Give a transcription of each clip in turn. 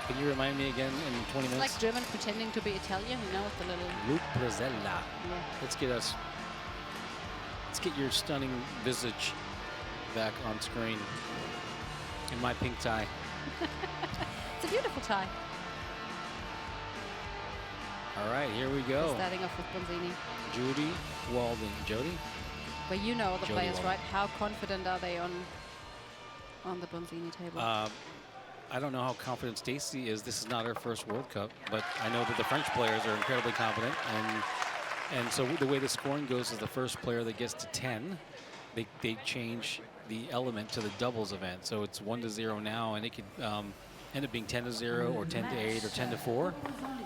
Can you remind me again in 20 It's minutes? like German pretending to be Italian, you know, with the little... Luke Brazella. Yeah. Let's get your stunning visage back on screen in my pink tie. It's a beautiful tie. All right, here we go. Starting off with Bonzini. Judy Walden. Jody? But you know the Jody players, Walden. right? How confident are they on the Bonzini table? I don't know how confident Stacy is. This is not her first World Cup, but I know that the French players are incredibly confident. And so the way the scoring goes is the first player that gets to 10, they change the element to the doubles event. So it's 1-0 now, and it could end up being 10-0 or 10-8 or 10-4.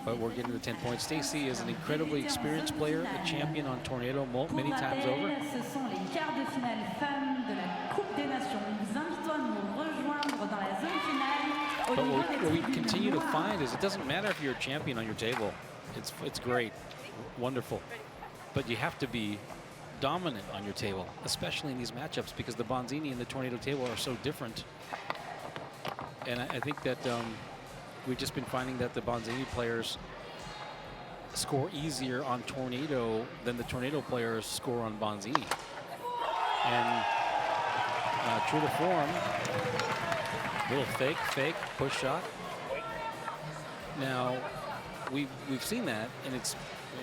But we're getting the 10 points. Stacy is an incredibly experienced player, a champion on Tornado many times over. Ce sont les quarts de finale femmes de la Coupe des Nations. Nous vous invitons à nous rejoindre dans la zone finale. But what we continue to find is it doesn't matter if you're a champion on your table. It's great, wonderful. But you have to be dominant on your table, especially in these matchups, because the Bonzini and the Tornado table are so different. And I think that we've just been finding that the Bonzini players score easier on Tornado than the Tornado players score on Bonzini. And true to form, little fake push shot. Now we've seen that, and it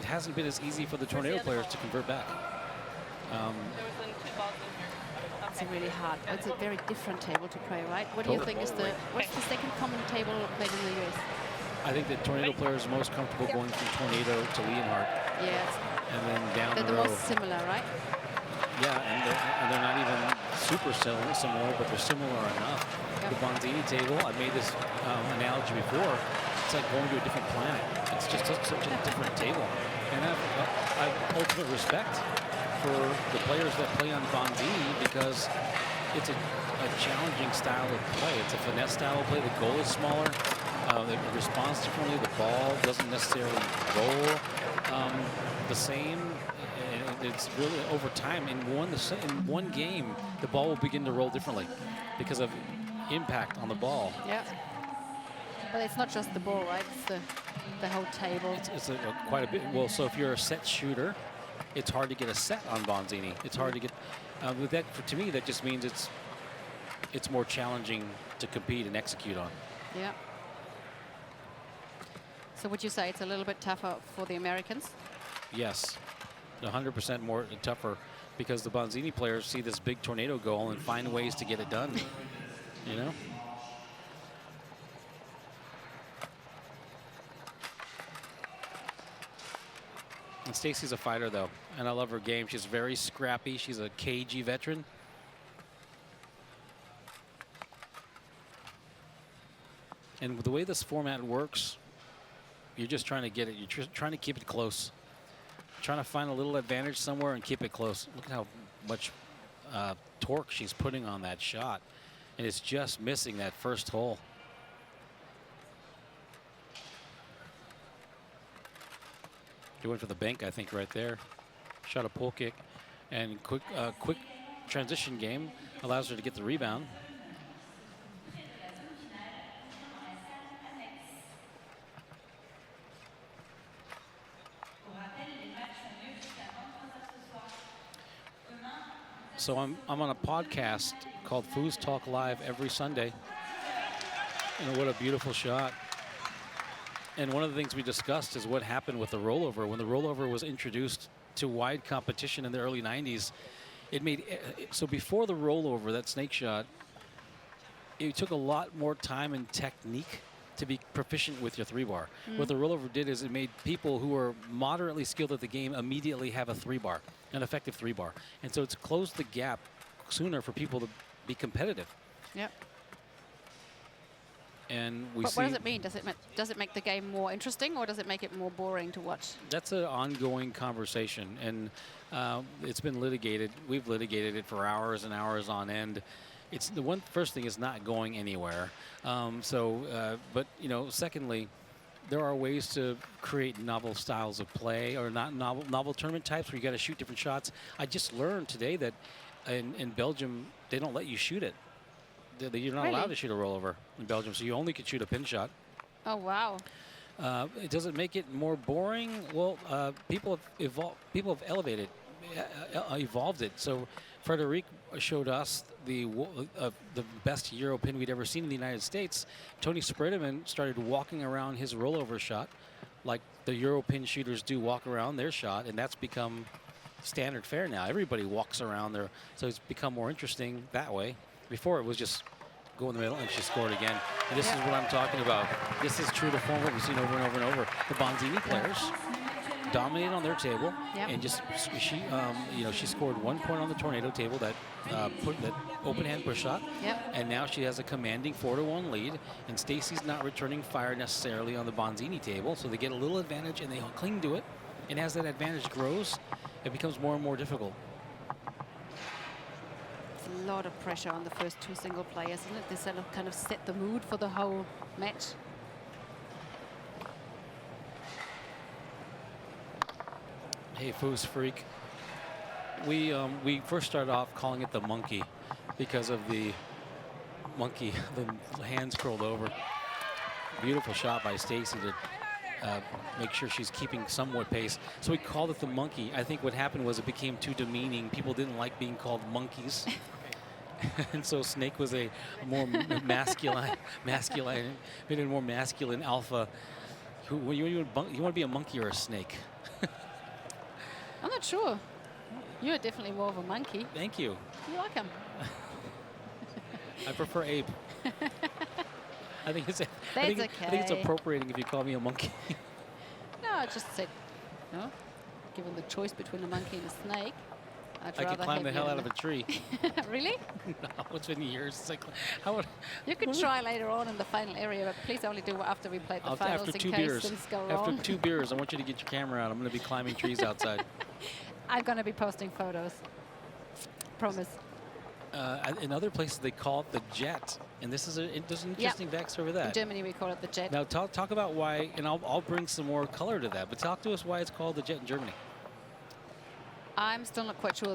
hasn't been as easy for the Tornado players to convert back. It's a really hard, it's a very different table to play, right? What do you think is what's the second common table played in the US? I think that Tornado players are most comfortable going from Tornado to Leonhardt. Yes. And then down They're the the row. most similar, right? Yeah, and they're not even super similar, but they're similar enough. Yep. The Bonzini table, I made this analogy before. It's like going to a different planet. It's just such a different table. And I have ultimate respect for the players that play on Bonzini because it's a challenging style of play. It's a finesse style of play. The goal is smaller. It responds differently. The ball doesn't necessarily roll the same. And it's really over time. In one game, the ball will begin to roll differently because of impact on the ball. Yeah. But it's not just the ball, right? It's the whole table. It's quite a bit. Well, so if you're a set shooter, it's hard to get a set on Bonzini. It's hard to get. With that, to me, that just means it's more challenging to compete and execute on. Yeah. So would you say it's a little bit tougher for the Americans? Yes, 100% more tougher because the Bonzini players see this big Tornado goal and find ways to get it done. You know. And Stacy's a fighter, though, and I love her game. She's very scrappy. She's a cagey veteran. And with the way this format works, you're just trying to get it. You're trying to keep it close. Trying to find a little advantage somewhere and keep it close. Look at how much torque she's putting on that shot. And it's just missing that first hole. He went for the bank, I think, right there. Shot a pull kick. And quick transition game allows her to get the rebound. So I'm on a podcast called Foos Talk Live every Sunday. And what a beautiful shot. And one of the things we discussed is what happened with the rollover. When the rollover was introduced to wide competition in the early 90s, it made so before the rollover, that snake shot, it took a lot more time and technique to be proficient with your 3-bar. What the rollover did is it made people who are moderately skilled at the game immediately have a 3-bar, an effective 3-bar. And so it's closed the gap sooner for people to be competitive. Yep. And we But see what does it mean? Does it make the game more interesting, or does it make it more boring to watch? that's an ongoing conversation, and it's been litigated. We've litigated it for hours and hours on end. It's the first thing is not going anywhere. But you know, secondly, there are ways to create novel styles of play, or not novel tournament types where you got to shoot different shots. I just learned today that in Belgium they don't let you shoot it. You're not allowed to shoot a rollover in Belgium, so you only can shoot a pin shot. Oh, wow. Does it make it more boring? Well, people have elevated, evolved it. So Frederic showed us the best Euro pin we'd ever seen in the United States. Tony Spredeman started walking around his rollover shot like the Euro pin shooters do, walk around their shot, and that's become standard fare now. Everybody walks around there, so it's become more interesting that way. Before it was just go in the middle, and she scored again. And this is what I'm talking about. This is true to form what we've seen over and over and over. The Bonzini players dominate on their table, and just she scored 1 point on the Tornado table, that that open hand push shot, and now she has a commanding 4-1 lead. And Stacy's not returning fire necessarily on the Bonzini table, so they get a little advantage and they cling to it. And as that advantage grows, it becomes more and more difficult. A lot of pressure on the first two single players, isn't it? They sort of kind of set the mood for the whole match. Hey, Foos Freak. We first started off calling it the monkey because of the monkey, the hands curled over. Beautiful shot by Stacy to make sure she's keeping somewhat pace. So we called it the monkey. I think what happened was it became too demeaning. People didn't like being called monkeys. And so Snake was a more masculine, made a more masculine alpha. You want to be a monkey or a snake? I'm not sure. You're definitely more of a monkey. Thank you. You like him. I prefer ape. I think it's appropriating if you call me a monkey. No, I just said, no. Given the choice between a monkey and a snake, I'd I rather could climb the have hell you out of a tree. Really? No, it's been years. It's like, how would You could try later on in the final area, but please only do it after we played the finals after in 2 case beers. things go wrong. After 2 beers, I want you to get your camera out. I'm going to be climbing trees outside. I'm going to be posting photos. Promise. In other places, they call it the jet. And there's an interesting backstory with that. In Germany, we call it the jet. Now, talk about why, and I'll bring some more color to that, but talk to us why it's called the jet in Germany. I'm still not quite sure.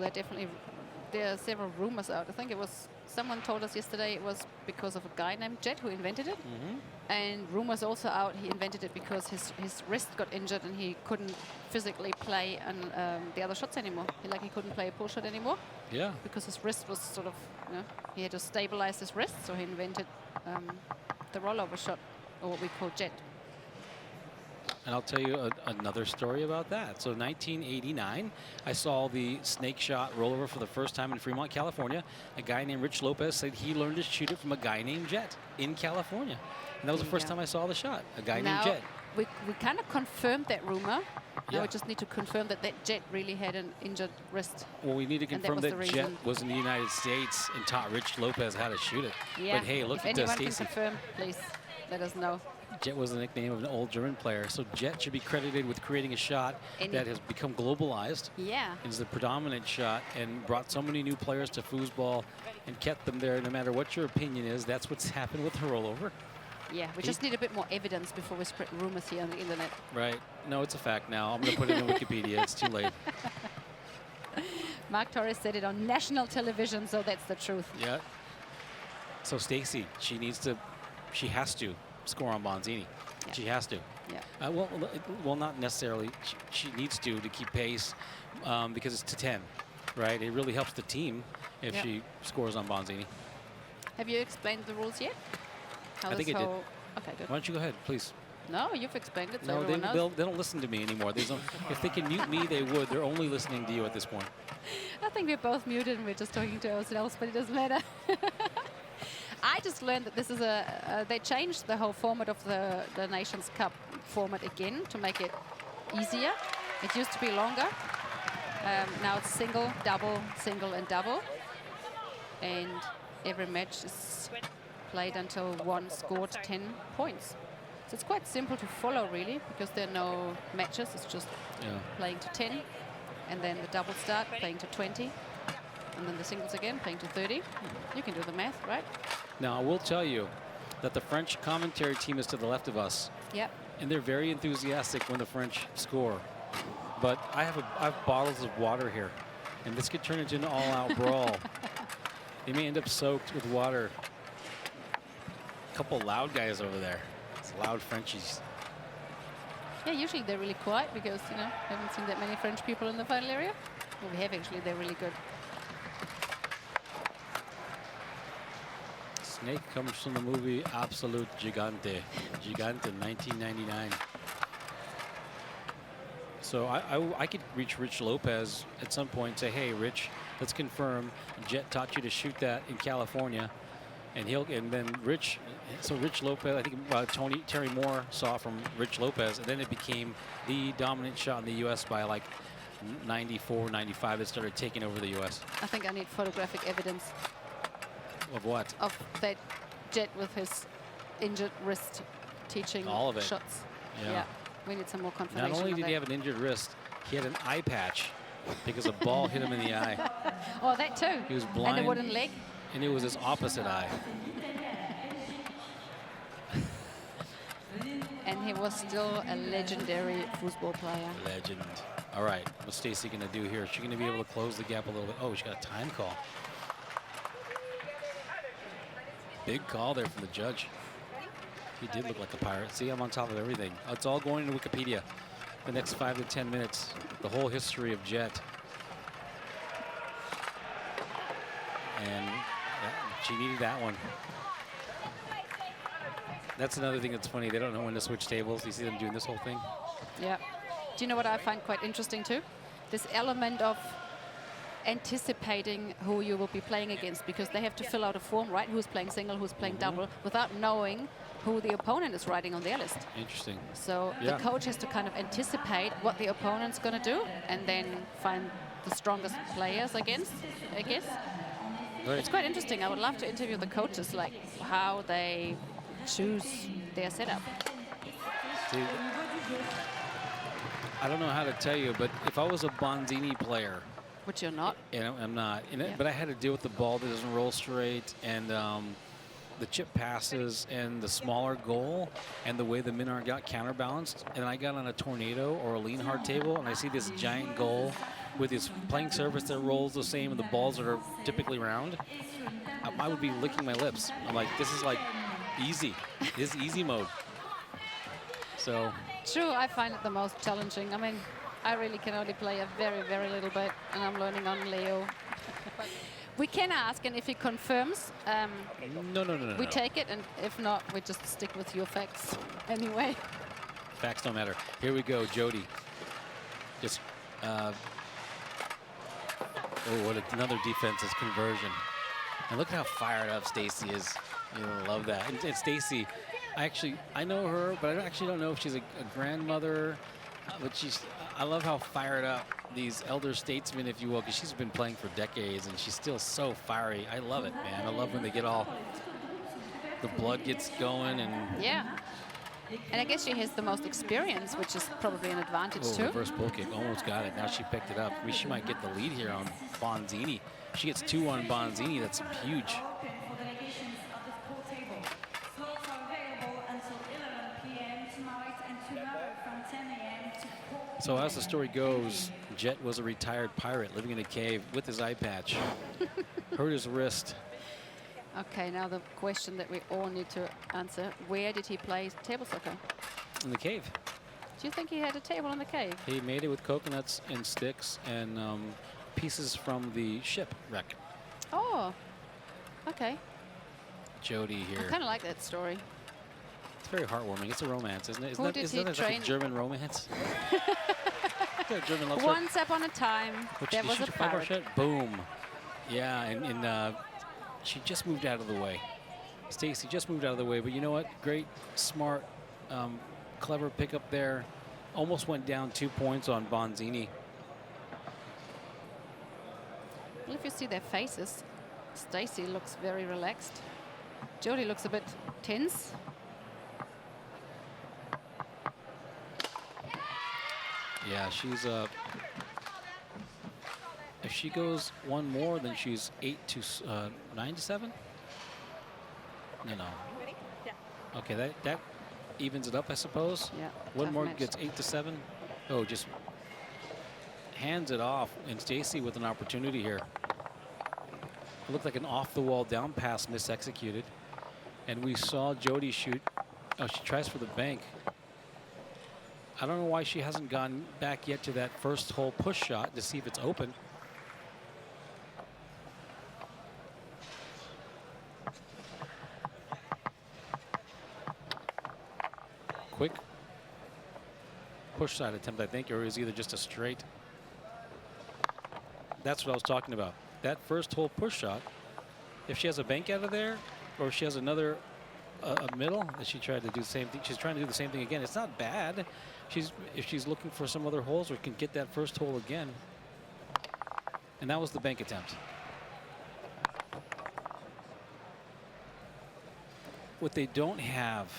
There are several rumors out. I think it was someone told us yesterday it was because of a guy named Jet who invented it. And rumors also out he invented it because his wrist got injured and he couldn't physically play the other shots anymore. He couldn't play a pull shot anymore. Yeah. Because his wrist was sort of, he had to stabilize his wrist, so he invented the rollover shot, or what we call jet. And I'll tell you another story about that. So 1989, I saw the snake shot rollover for the first time in Fremont, California. A guy named Rich Lopez said he learned to shoot it from a guy named Jet in California. And that was the first time I saw the shot, a guy named Jet. We kind of confirmed that rumor. Yeah. Now we just need to confirm that Jet really had an injured wrist. Well, we need to confirm that Jet reason. was in the United States and taught Rich Lopez how to shoot it. Yeah. But hey, look if at anyone can Stacy. confirm, please let us know. Jet was the nickname of an old German player. So Jet should be credited with creating a shot that has become globalized. Yeah. Is the predominant shot and brought so many new players to foosball and kept them there. No matter what your opinion is, that's what's happened with the rollover. Yeah, we just need a bit more evidence before we spread rumors here on the internet. Right. No, it's a fact now. I'm going to put it in Wikipedia. It's too late. Mark Torres said it on national television, so that's the truth. Yeah. So Stacy, she has to score on Bonzini. Yeah. She has to. Yeah. Well, not necessarily. She needs to keep pace because it's to 10, right? It really helps the team if she scores on Bonzini. Have you explained the rules yet? I think I did. Okay, good. Why don't you go ahead, please? No, you've explained it, so no, everyone knows. They don't listen to me anymore. If they can mute me, they would. They're only listening to you at this point. I think we're both muted and we're just talking to ourselves, but it doesn't matter. I just learned that this is they changed the whole format of the Nations Cup format again to make it easier. It used to be longer. Now it's single, double, single, and double. And every match is played until one scored 10 points. So it's quite simple to follow, really, because there are no matches. It's just playing to 10, and then the double start, playing to 20, and then the singles again, playing to 30. You can do the math, right? Now, I will tell you that the French commentary team is to the left of us. Yep. And they're very enthusiastic when the French score. But I have bottles of water here, and this could turn into an all-out brawl. They may end up soaked with water. A couple loud guys over there. So loud Frenchies. Yeah, usually they're really quiet because, you know, haven't seen that many French people in the final area. Well, we have actually. They're really good. Snake comes from the movie Absolute Gigante. Gigante, 1999. So I could reach Rich Lopez at some point and say, hey, Rich, let's confirm Jet taught you to shoot that in California. And then Rich Lopez, I think Terry Moore saw it from Rich Lopez, and then it became the dominant shot in the U.S. by like 94, 95. It started taking over the U.S. I think I need photographic evidence Of what? of that Jet with his injured wrist teaching All of it. shots. Yeah. We need some more confirmation. Not only of did that. he have an injured wrist, he had an eye patch because a ball hit him in the eye. Oh, that too. He was And blind. a wooden leg. And it was his opposite eye. And he was still a legendary football player. Legend. All right, what's Stacy going to do here? Is she going to be able to close the gap a little bit? Oh, she got a time call. Big call there from the judge. He did look like a pirate. See, I'm on top of everything. It's all going to Wikipedia. The next 5 to 10 minutes, the whole history of Jet. And she needed that one. That's another thing that's funny. They don't know when to switch tables. You see them doing this whole thing. Yeah. Do you know what I find quite interesting too? This element of anticipating who you will be playing against, because they have to fill out a form, right? Who's playing single, who's playing double, without knowing who the opponent is writing on their list. Interesting. So the coach has to kind of anticipate what the opponent's going to do and then find the strongest players against, I guess. Right. It's quite interesting. I would love to interview the coaches, like how they choose their setup. See, I don't know how to tell you, but if I was a Bonzini player, Which you're not. I'm not, Yeah. but I had to deal with the ball that doesn't roll straight, and the chip passes, and the smaller goal, and the way the men got counterbalanced, and I got on a tornado or a lean hard table, and I see this giant goal with his playing surface that rolls the same, and the balls that are typically round. I would be licking my lips. I'm like, this is like easy. This is easy mode. So. True, I find it the most challenging. I mean, I really can only play a very, very little bit, and I'm learning on Leo. We can ask, and if he confirms, No. we take it, and if not, we just stick with your facts anyway. Facts don't matter. Here we go, Jody. Just, oh, what another defensive conversion. And look at how fired up Stacy is. You love that. And Stacy, I know her, but I actually don't know if she's a grandmother, but I love how fired up these elder statesmen, if you will, because she's been playing for decades, and she's still so fiery. I love it, man. I love when they get all, the blood gets going, and Yeah. And I guess she has the most experience, which is probably an advantage too. reverse pull kick, almost got it. Now she picked it up. I mean, she might get the lead here on Bonzini. She gets 2 on Bonzini. That's huge. For delegations of this pool table. Slots are available until 11 p.m. tonight and tomorrow from 10 a.m. to 4 p.m. So as the story goes, Jet was a retired pirate living in a cave with his eye patch. Hurt his wrist. Okay, now the question that we all need to answer: where did he play table soccer? In the cave. Do you think he had a table in the cave? He made it with coconuts and sticks and pieces from the shipwreck. Oh, okay. Jody I here. kind of like that story. It's very heartwarming. It's a romance, isn't it? Who did he like train? a German romance? Yeah, German love story. Once upon a time, Which there did was she a shoot 5 hour pirate. shot? Boom. Yeah, and she just moved out of the way. Stacy just moved out of the way, but you know what? Great, smart, clever pickup there. Almost went down 2 points on Bonzini. Well, if you see their faces, Stacy looks very relaxed. Jody looks a bit tense. Yeah, she's if she goes one more, then she's 9 to 7. No. Okay, that evens it up, I suppose. Yeah. One tough more match. gets 8 to 7. Oh, just hands it off, and Stacy with an opportunity here. It looked like an off-the-wall down pass misexecuted, and we saw Jody shoot Oh, she tries for the bank. I don't know why she hasn't gone back yet to that first hole push shot to see if it's open. Quick push side attempt, I think, or is either just a straight. That's what I was talking about. That first hole push shot, if she has a bank out of there, or if she has another a middle, that she tried to do the same thing. She's trying to do the same thing again. It's not bad. If she's looking for some other holes or can get that first hole again. And that was the bank attempt. What they don't have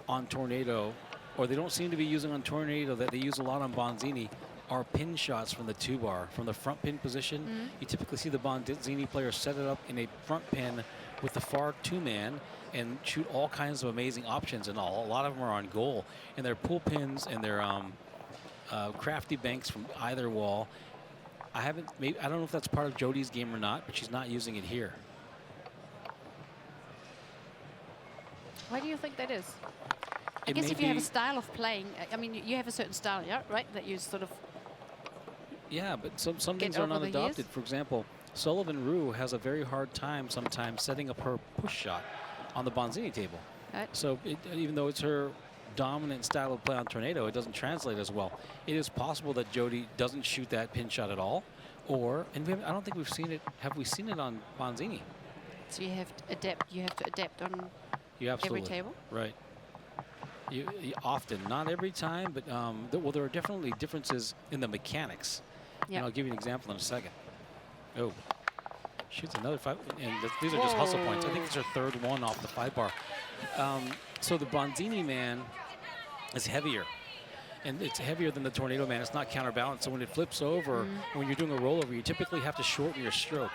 on Tornado, or they don't seem to be using on Tornado that they use a lot on Bonzini, are pin shots from the 2-bar, from the front pin position. You typically see the Bonzini player set it up in a front pin with the far 2-man and shoot all kinds of amazing options, and a lot of them are on goal. And they're pull pins and they're crafty banks from either wall. I don't know if that's part of Jody's game or not, but she's not using it here. Why do you think that is? I guess if you have a style of playing, I mean, you have a certain style, yeah, right? That you sort of. Yeah, but some things are not adopted. For example, Sullivan Rue has a very hard time sometimes setting up her push shot on the Bonzini table. Right. So even though it's her dominant style of play on Tornado, it doesn't translate as well. It is possible that Jody doesn't shoot that pin shot at all, and I don't think we've seen it. Have we seen it on Bonzini? So you have to adapt. You have to adapt on every table. Right. You often, not every time, but well, there are definitely differences in the mechanics. Yeah. And I'll give you an example in a second. Oh, shoots another 5, and these are just hustle points. I think it's her third one off the 5-bar. So the Bonzini man is heavier, and it's heavier than the Tornado man. It's not counterbalanced. So when it flips over, when you're doing a rollover, you typically have to shorten your stroke.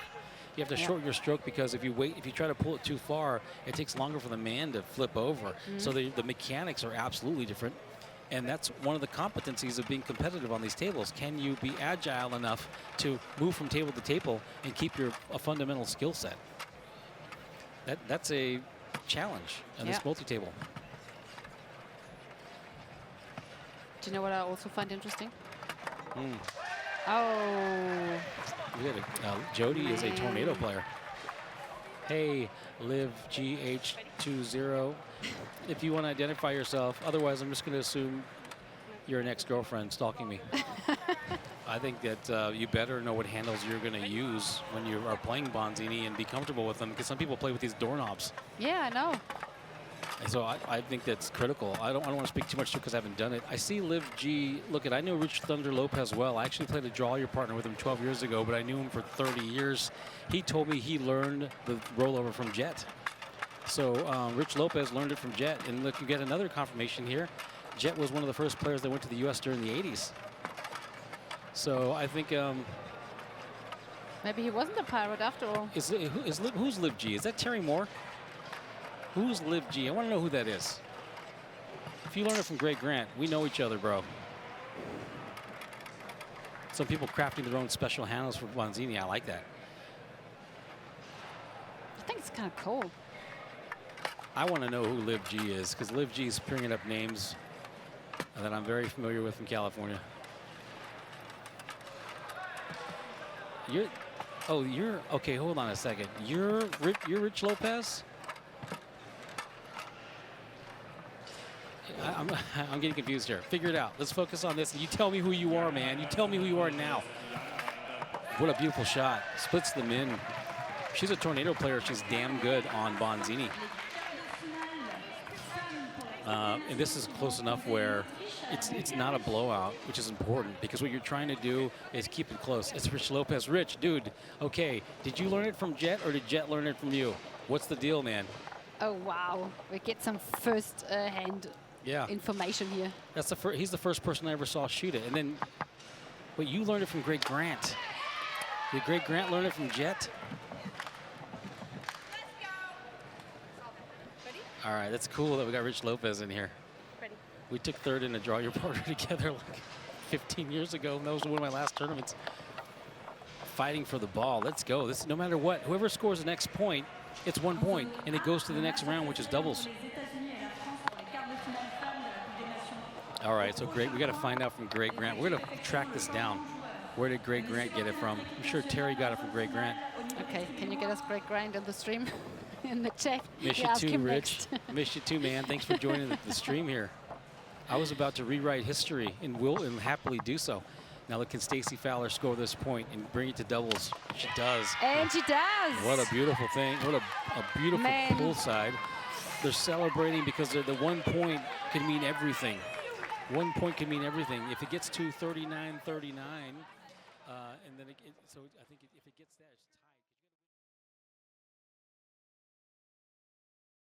You have to shorten your stroke because if you try to pull it too far, it takes longer for the man to flip over. So the mechanics are absolutely different. And that's one of the competencies of being competitive on these tables. Can you be agile enough to move from table to table and keep a fundamental skill set? That's a challenge in this multi-table. Do you know what I also find interesting? Jody is a Tornado player. Hey, Liv GH20. If you want to identify yourself, otherwise I'm just going to assume you're an ex-girlfriend stalking me. I think that you better know what handles you're going to use when you are playing Bonzini and be comfortable with them, because some people play with these doorknobs. Yeah, I know. And so I think that's critical. I don't want to speak too much to it because I haven't done it. I see Liv G. Look, I know Rich Thunder Lopez well. I actually played a Draw Your Partner with him 12 years ago, but I knew him for 30 years. He told me he learned the rollover from Jet. So Rich Lopez learned it from Jet. And look, you get another confirmation here. Jet was one of the first players that went to the U.S. during the 80s. So I think... maybe he wasn't a pirate after all. Who's Liv G? Is that Terry Moore? Who's Liv G? I want to know who that is. If you learn it from Greg Grant, we know each other, bro. Some people crafting their own special handles for Bonzini. I like that. I think it's kind of cool. I want to know who Liv G is, because Liv G is bringing up names that I'm very familiar with from California. You're okay. Hold on a second. You're Rich Lopez. I'm getting confused here. Figure it out. Let's focus on this. You tell me who you are, man. You tell me who you are now. What a beautiful shot. Splits them in. She's a Tornado player. She's damn good on Bonzini. And this is close enough where it's not a blowout, which is important, because what you're trying to do is keep it close. It's Rich Lopez. Rich, dude, okay, did you learn it from Jet or did Jet learn it from you? What's the deal, man? Oh, wow. We get some first-hand information here. That's he's the first person I ever saw shoot it. And then, wait, you learned it from Greg Grant. Did Greg Grant learn it from Jet? All right, that's cool that we got Rich Lopez in here. Ready. We took third in a Draw Your Partner together like 15 years ago. That was one of my last tournaments. Fighting for the ball. Let's go. This, no matter what, whoever scores the next point, it's 1 point, and it goes to the next round, which is doubles. All right, so great. We got to find out from Greg Grant. We're going to track this down. Where did Greg Grant get it from? I'm sure Terry got it from Greg Grant. Okay, can you get us Greg Grant in the stream, in the chat? Miss you Yeah, ask too, him Rich. next. Miss you too, man. Thanks for joining the stream here. I was about to rewrite history and will and happily do so. Now look, can Stacy Fowler score this point and bring it to doubles? She does. And she does. What a beautiful thing. What a beautiful Man. poolside. They're celebrating because the 1 point can mean everything. 1 point can mean everything. If it gets to 39-39, and then so I think if it gets that, it's